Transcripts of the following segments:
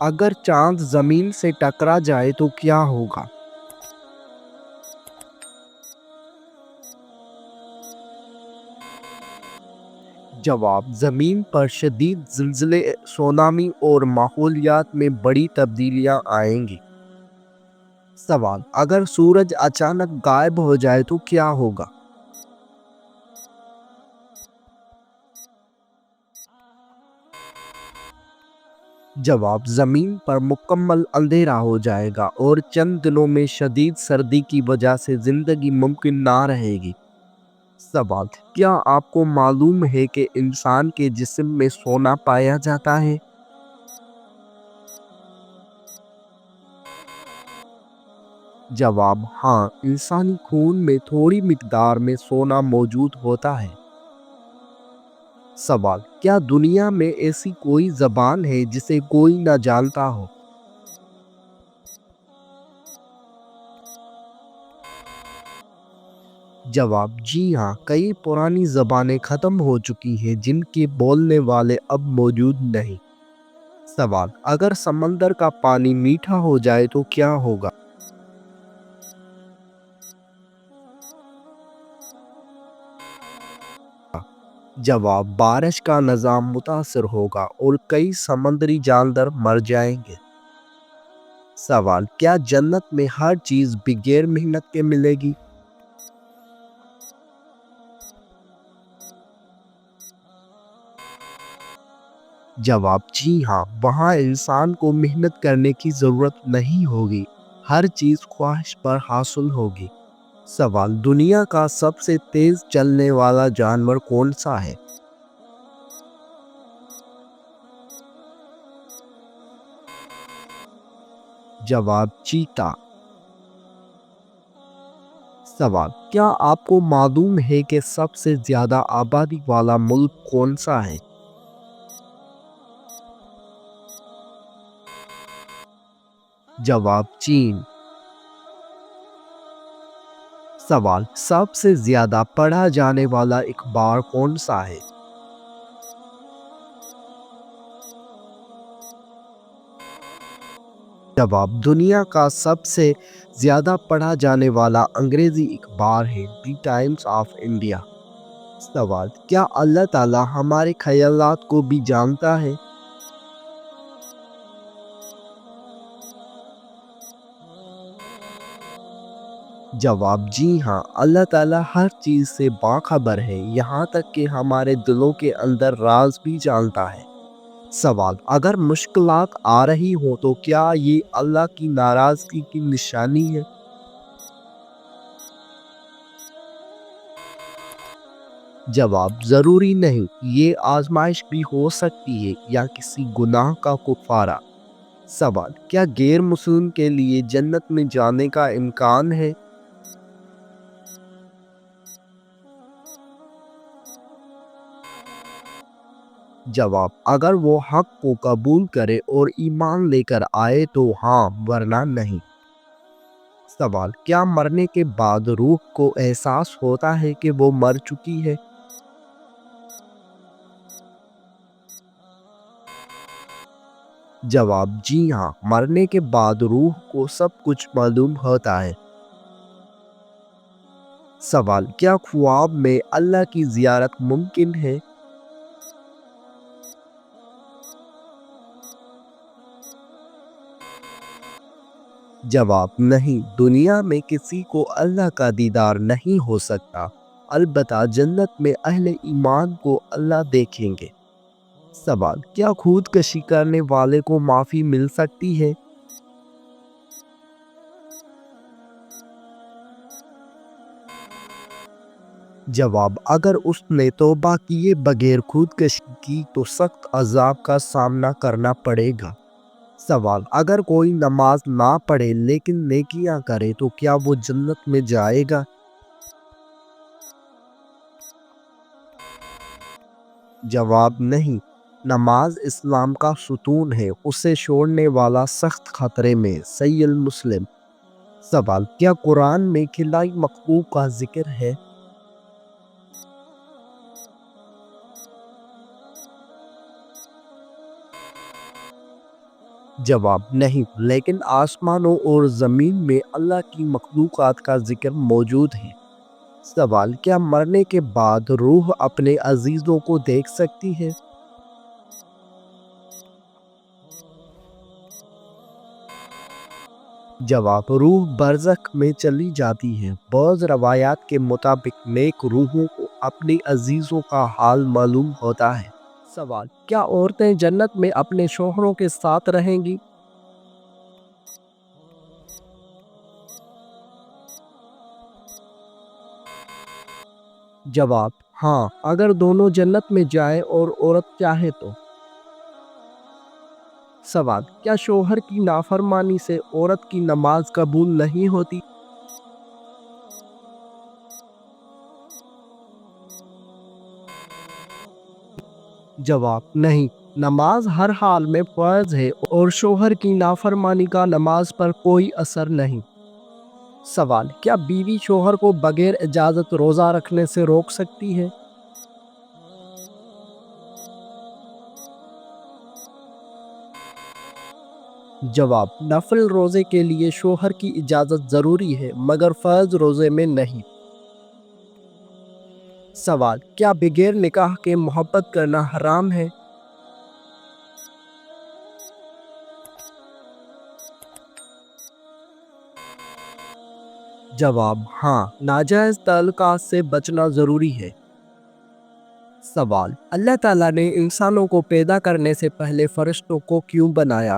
اگر چاند زمین سے ٹکرا جائے تو کیا ہوگا؟ جواب: زمین پر شدید زلزلے، سونامی اور ماحولیات میں بڑی تبدیلیاں آئیں گی۔ سوال: اگر سورج اچانک غائب ہو جائے تو کیا ہوگا؟ جواب: زمین پر مکمل اندھیرا ہو جائے گا اور چند دنوں میں شدید سردی کی وجہ سے زندگی ممکن نہ رہے گی۔ سوال: کیا آپ کو معلوم ہے کہ انسان کے جسم میں سونا پایا جاتا ہے؟ جواب: ہاں، انسانی خون میں تھوڑی مقدار میں سونا موجود ہوتا ہے۔ سوال: کیا دنیا میں ایسی کوئی زبان ہے جسے کوئی نہ جانتا ہو؟ جواب: جی ہاں، کئی پرانی زبانیں ختم ہو چکی ہیں جن کے بولنے والے اب موجود نہیں۔ سوال: اگر سمندر کا پانی میٹھا ہو جائے تو کیا ہوگا؟ جواب: بارش کا نظام متاثر ہوگا اور کئی سمندری جاندار مر جائیں گے۔ سوال: کیا جنت میں ہر چیز بغیر محنت کے ملے گی؟ جواب: جی ہاں، وہاں انسان کو محنت کرنے کی ضرورت نہیں ہوگی، ہر چیز خواہش پر حاصل ہوگی۔ سوال: دنیا کا سب سے تیز چلنے والا جانور کون سا ہے؟ جواب: چیتا۔ سوال: کیا آپ کو معلوم ہے کہ سب سے زیادہ آبادی والا ملک کون سا ہے؟ جواب: چین۔ سوال: سب سے زیادہ پڑھا جانے والا اخبار کون سا ہے؟ جواب: دنیا کا سب سے زیادہ پڑھا جانے والا انگریزی اخبار ہے دی ٹائمز آف انڈیا۔ سوال: کیا اللہ تعالیٰ ہمارے خیالات کو بھی جانتا ہے؟ جواب: جی ہاں، اللہ تعالیٰ ہر چیز سے باخبر ہے، یہاں تک کہ ہمارے دلوں کے اندر راز بھی جانتا ہے۔ سوال: اگر مشکلات آ رہی ہوں تو کیا یہ اللہ کی ناراضگی کی نشانی ہے؟ جواب: ضروری نہیں، یہ آزمائش بھی ہو سکتی ہے یا کسی گناہ کا کفارہ۔ سوال: کیا غیر مسلم کے لیے جنت میں جانے کا امکان ہے؟ جواب: اگر وہ حق کو قبول کرے اور ایمان لے کر آئے تو ہاں، ورنہ نہیں۔ سوال: کیا مرنے کے بعد روح کو احساس ہوتا ہے کہ وہ مر چکی ہے؟ جواب: جی ہاں، مرنے کے بعد روح کو سب کچھ معلوم ہوتا ہے۔ سوال: کیا خواب میں اللہ کی زیارت ممکن ہے؟ جواب: نہیں، دنیا میں کسی کو اللہ کا دیدار نہیں ہو سکتا، البتہ جنت میں اہل ایمان کو اللہ دیکھیں گے۔ سوال: کیا خودکشی کرنے والے کو معافی مل سکتی ہے؟ جواب: اگر اس نے توبہ کیے بغیر خودکشی کی تو سخت عذاب کا سامنا کرنا پڑے گا۔ سوال: اگر کوئی نماز نہ پڑھے لیکن نیکیاں کرے تو کیا وہ جنت میں جائے گا؟ جواب: نہیں، نماز اسلام کا ستون ہے، اسے چھوڑنے والا سخت خطرے میں۔ صحیح مسلم۔ سوال: کیا قرآن میں خلائی مخلوق کا ذکر ہے؟ جواب نہیں، لیکن آسمانوں اور زمین میں اللہ کی مخلوقات کا ذکر موجود ہے۔ سوال، کیا مرنے کے بعد روح اپنے عزیزوں کو دیکھ سکتی ہے؟ جواب، روح برزخ میں چلی جاتی ہے۔ بعض روایات کے مطابق نیک روحوں کو اپنے عزیزوں کا حال معلوم ہوتا ہے۔ سوال، کیا عورتیں جنت میں اپنے شوہروں کے ساتھ رہیں گی؟ جواب، ہاں، اگر دونوں جنت میں جائیں اور عورت چاہے تو۔ سوال، کیا شوہر کی نافرمانی سے عورت کی نماز قبول نہیں ہوتی؟ جواب، نہیں، نماز ہر حال میں فرض ہے اور شوہر کی نافرمانی کا نماز پر کوئی اثر نہیں۔ سوال، کیا بیوی شوہر کو بغیر اجازت روزہ رکھنے سے روک سکتی ہے؟ جواب، نفل روزے کے لیے شوہر کی اجازت ضروری ہے مگر فرض روزے میں نہیں۔ سوال، کیا بغیر نکاح کے محبت کرنا حرام ہے؟ جواب، ہاں، ناجائز تعلقات سے بچنا ضروری ہے۔ سوال، اللہ تعالیٰ نے انسانوں کو پیدا کرنے سے پہلے فرشتوں کو کیوں بنایا؟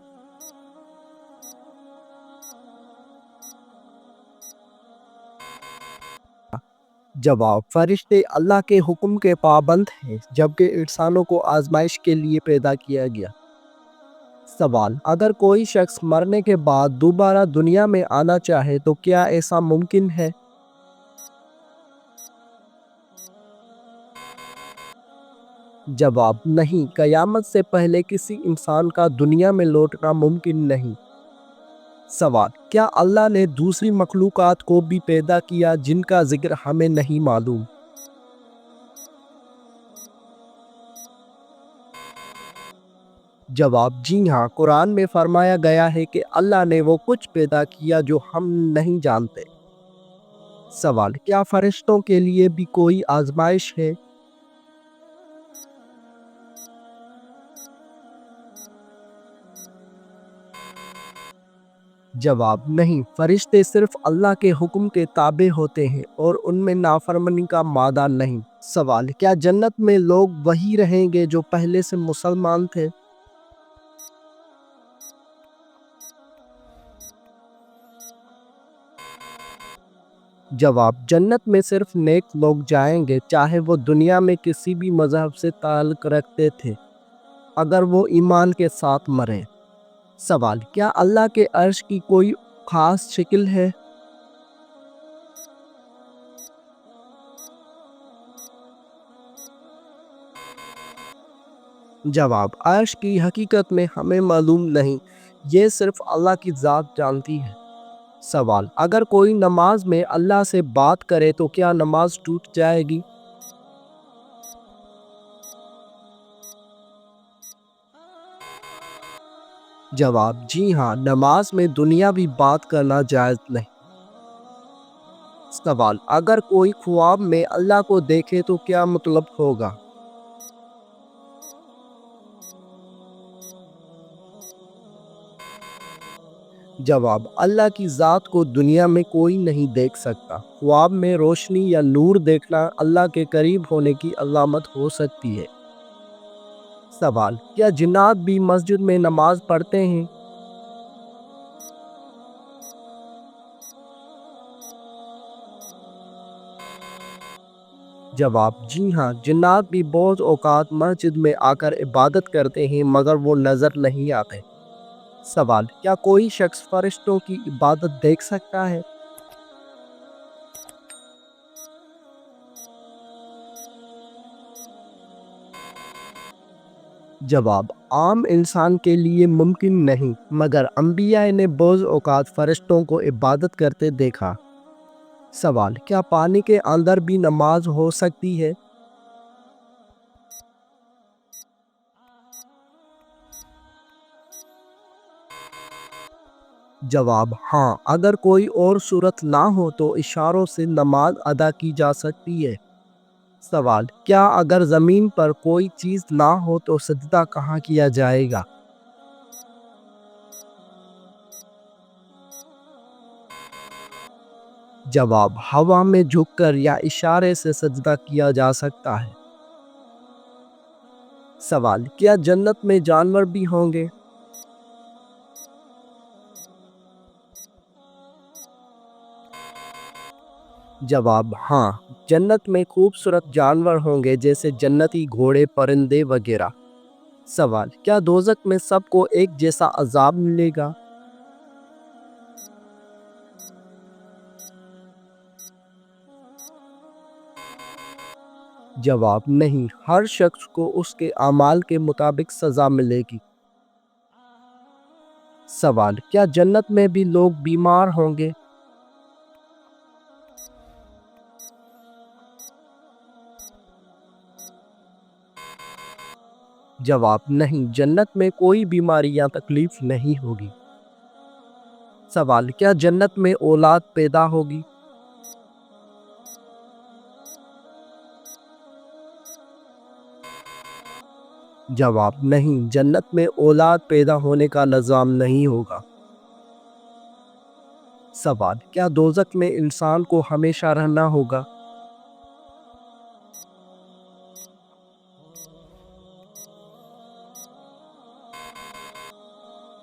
جواب، فرشتے اللہ کے حکم کے پابند ہیں جبکہ انسانوں کو آزمائش کے لیے پیدا کیا گیا۔ سوال، اگر کوئی شخص مرنے کے بعد دوبارہ دنیا میں آنا چاہے تو کیا ایسا ممکن ہے؟ جواب، نہیں، قیامت سے پہلے کسی انسان کا دنیا میں لوٹنا ممکن نہیں۔ سوال، کیا اللہ نے دوسری مخلوقات کو بھی پیدا کیا جن کا ذکر ہمیں نہیں معلوم؟ جواب، جی ہاں، قرآن میں فرمایا گیا ہے کہ اللہ نے وہ کچھ پیدا کیا جو ہم نہیں جانتے۔ سوال، کیا فرشتوں کے لیے بھی کوئی آزمائش ہے؟ جواب، نہیں، فرشتے صرف اللہ کے حکم کے تابع ہوتے ہیں اور ان میں نافرمانی کا مادہ نہیں۔ سوال، کیا جنت میں لوگ وہی رہیں گے جو پہلے سے مسلمان تھے؟ جواب، جنت میں صرف نیک لوگ جائیں گے چاہے وہ دنیا میں کسی بھی مذہب سے تعلق رکھتے تھے اگر وہ ایمان کے ساتھ مریں۔ سوال، کیا اللہ کے عرش کی کوئی خاص شکل ہے؟ جواب، عرش کی حقیقت میں ہمیں معلوم نہیں، یہ صرف اللہ کی ذات جانتی ہے۔ سوال، اگر کوئی نماز میں اللہ سے بات کرے تو کیا نماز ٹوٹ جائے گی؟ جواب، جی ہاں، نماز میں دنیاوی بات کرنا جائز نہیں۔ سوال، اگر کوئی خواب میں اللہ کو دیکھے تو کیا مطلب ہوگا؟ جواب، اللہ کی ذات کو دنیا میں کوئی نہیں دیکھ سکتا۔ خواب میں روشنی یا نور دیکھنا اللہ کے قریب ہونے کی علامت ہو سکتی ہے۔ سوال، کیا جنات بھی مسجد میں نماز پڑھتے ہیں؟ جواب، جی ہاں، جنات بھی بعض اوقات مسجد میں آ کر عبادت کرتے ہیں مگر وہ نظر نہیں آتے۔ سوال، کیا کوئی شخص فرشتوں کی عبادت دیکھ سکتا ہے؟ جواب، عام انسان کے لیے ممکن نہیں مگر انبیاء نے بعض اوقات فرشتوں کو عبادت کرتے دیکھا۔ سوال، کیا پانی کے اندر بھی نماز ہو سکتی ہے؟ جواب: ہاں، اگر کوئی اور صورت نہ ہو تو اشاروں سے نماز ادا کی جا سکتی ہے۔ سوال: کیا اگر زمین پر کوئی چیز نہ ہو تو سجدہ کہاں کیا جائے گا؟ جواب: ہوا میں جھک کر یا اشارے سے سجدہ کیا جا سکتا ہے۔ سوال: کیا جنت میں جانور بھی ہوں گے؟ جواب: ہاں، جنت میں خوبصورت جانور ہوں گے جیسے جنتی گھوڑے، پرندے وغیرہ۔ سوال: کیا دوزخ میں سب کو ایک جیسا عذاب ملے گا؟ جواب: نہیں، ہر شخص کو اس کے اعمال کے مطابق سزا ملے گی۔ سوال: کیا جنت میں بھی لوگ بیمار ہوں گے؟ جواب: نہیں، جنت میں کوئی بیماری یا تکلیف نہیں ہوگی۔ سوال: کیا جنت میں اولاد پیدا ہوگی؟ جواب: نہیں، جنت میں اولاد پیدا ہونے کا نظام نہیں ہوگا۔ سوال: کیا دوزخ میں انسان کو ہمیشہ رہنا ہوگا؟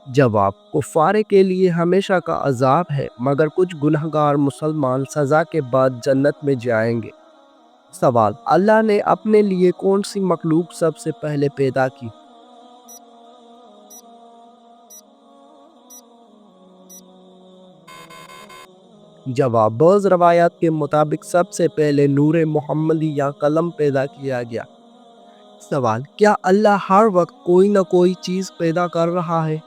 جواب: کفار کے لیے ہمیشہ کا عذاب ہے، مگر کچھ گنہگار مسلمان سزا کے بعد جنت میں جائیں گے۔ سوال: اللہ نے اپنے لیے کون سی مخلوق سب سے پہلے پیدا کی؟ جواب: بعض روایات کے مطابق سب سے پہلے نور محمدی یا قلم پیدا کیا گیا۔ سوال: کیا اللہ ہر وقت کوئی نہ کوئی چیز پیدا کر رہا ہے؟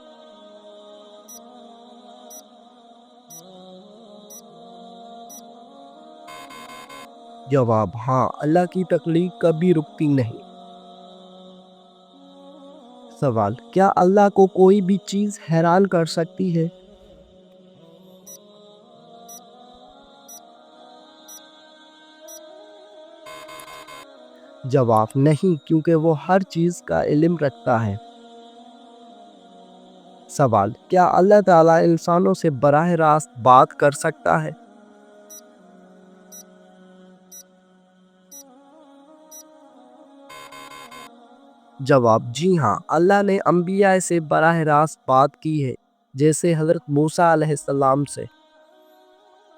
جواب: ہاں، اللہ کی تخلیق کبھی رکتی نہیں۔ سوال: کیا اللہ کو کوئی بھی چیز حیران کر سکتی ہے؟ جواب: نہیں، کیونکہ وہ ہر چیز کا علم رکھتا ہے۔ سوال: کیا اللہ تعالیٰ انسانوں سے براہ راست بات کر سکتا ہے؟ جواب: جی ہاں، اللہ نے انبیاء سے براہ راست بات کی ہے، جیسے حضرت موسیٰ علیہ السلام سے۔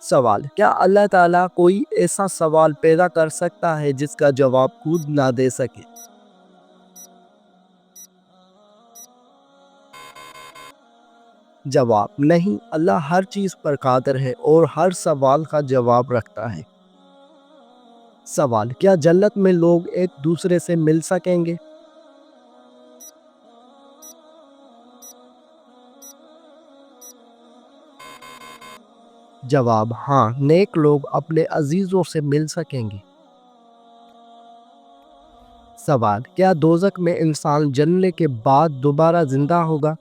سوال: کیا اللہ تعالیٰ کوئی ایسا سوال پیدا کر سکتا ہے جس کا جواب خود نہ دے سکے؟ جواب: نہیں، اللہ ہر چیز پر قادر ہے اور ہر سوال کا جواب رکھتا ہے۔ سوال: کیا جنت میں لوگ ایک دوسرے سے مل سکیں گے؟ جواب: ہاں، نیک لوگ اپنے عزیزوں سے مل سکیں گے۔ سوال: کیا دوزخ میں انسان جلنے کے بعد دوبارہ زندہ ہوگا؟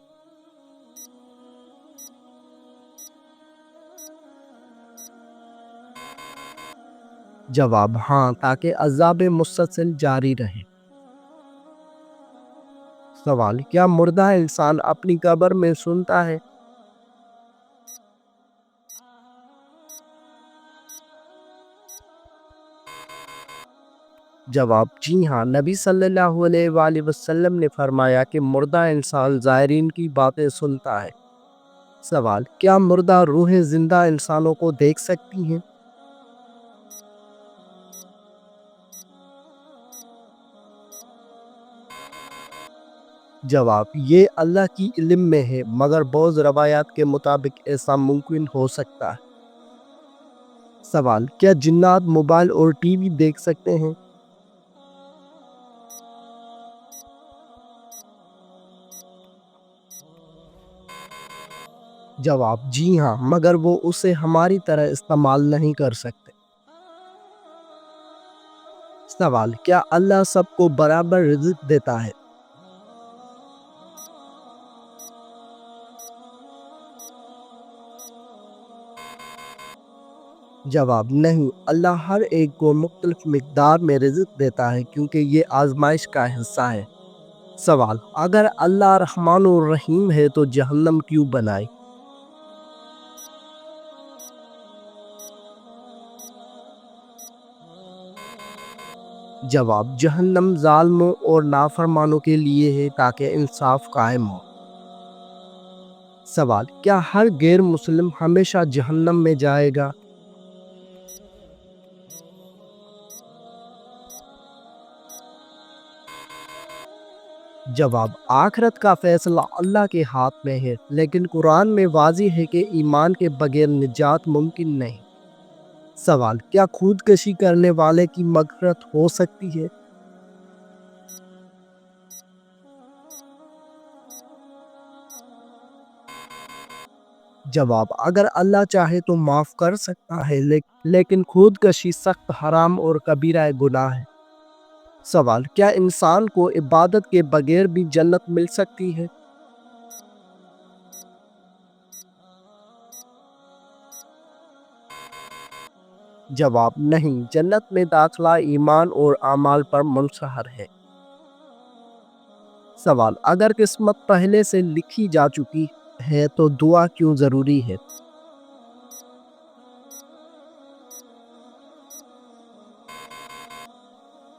جواب: ہاں، تاکہ عذاب مسلسل جاری رہے۔ سوال: کیا مردہ انسان اپنی قبر میں سنتا ہے؟ جواب: جی ہاں، نبی صلی اللہ علیہ وآلہ وسلم نے فرمایا کہ مردہ انسان زائرین کی باتیں سنتا ہے۔ سوال: کیا مردہ روحیں زندہ انسانوں کو دیکھ سکتی ہیں؟ جواب: یہ اللہ کی علم میں ہے، مگر بعض روایات کے مطابق ایسا ممکن ہو سکتا ہے۔ سوال: کیا جنات موبائل اور ٹی وی دیکھ سکتے ہیں؟ جواب: جی ہاں، مگر وہ اسے ہماری طرح استعمال نہیں کر سکتے۔ سوال: کیا اللہ سب کو برابر رزق دیتا ہے؟ جواب نہیں، اللہ ہر ایک کو مختلف مقدار میں رزق دیتا ہے کیونکہ یہ آزمائش کا حصہ ہے۔ سوال: اگر اللہ رحمان الرحیم ہے تو جہنم کیوں بنائی؟ جواب: جہنم ظالموں اور نافرمانوں کے لیے ہے تاکہ انصاف قائم ہو۔ سوال: کیا ہر غیر مسلم ہمیشہ جہنم میں جائے گا؟ جواب: آخرت کا فیصلہ اللہ کے ہاتھ میں ہے، لیکن قرآن میں واضح ہے کہ ایمان کے بغیر نجات ممکن نہیں۔ سوال: کیا خودکشی کرنے والے کی مغفرت ہو سکتی ہے؟ جواب: اگر اللہ چاہے تو معاف کر سکتا ہے، لیکن خودکشی سخت حرام اور کبیرہ گناہ ہے۔ سوال: کیا انسان کو عبادت کے بغیر بھی جنت مل سکتی ہے؟ جواب: نہیں، جنت میں داخلہ ایمان اور اعمال پر منحصر ہے۔ سوال: اگر قسمت پہلے سے لکھی جا چکی ہے تو دعا کیوں ضروری ہے؟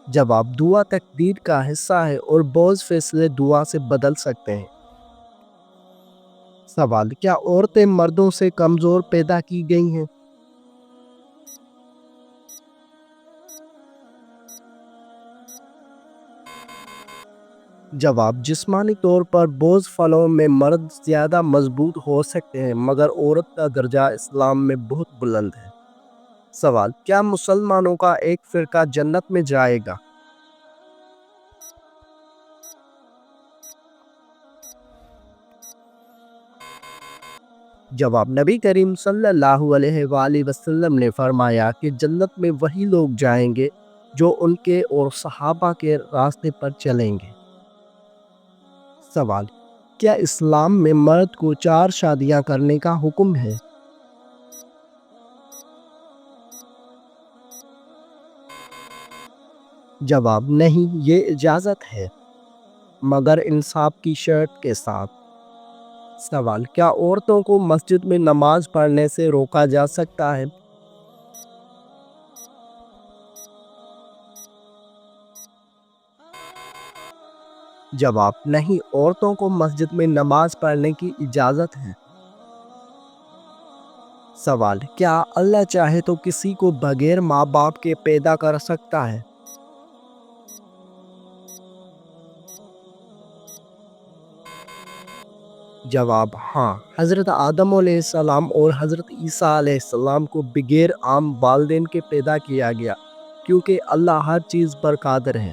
جواب: دعا تقدیر کا حصہ ہے اور بعض فیصلے دعا سے بدل سکتے ہیں۔ سوال: کیا عورتیں مردوں سے کمزور پیدا کی گئی ہیں؟ جواب: جسمانی طور پر بعض فعلوں میں مرد زیادہ مضبوط ہو سکتے ہیں، مگر عورت کا درجہ اسلام میں بہت بلند ہے۔ سوال: کیا مسلمانوں کا ایک فرقہ جنت میں جائے گا؟ جواب: نبی کریم صلی اللہ علیہ وآلہ وسلم نے فرمایا کہ جنت میں وہی لوگ جائیں گے جو ان کے اور صحابہ کے راستے پر چلیں گے۔ سوال: کیا اسلام میں مرد کو 4 شادیاں کرنے کا حکم ہے؟ جواب: نہیں، یہ اجازت ہے، مگر انصاف کی شرط کے ساتھ۔ سوال: کیا عورتوں کو مسجد میں نماز پڑھنے سے روکا جا سکتا ہے؟ جواب: نہیں، عورتوں کو مسجد میں نماز پڑھنے کی اجازت ہے۔ سوال: کیا اللہ چاہے تو کسی کو بغیر ماں باپ کے پیدا کر سکتا ہے؟ جواب: ہاں، حضرت آدم علیہ السلام اور حضرت عیسیٰ علیہ السلام کو بغیر عام والدین کے پیدا کیا گیا، کیونکہ اللہ ہر چیز پر قادر ہے۔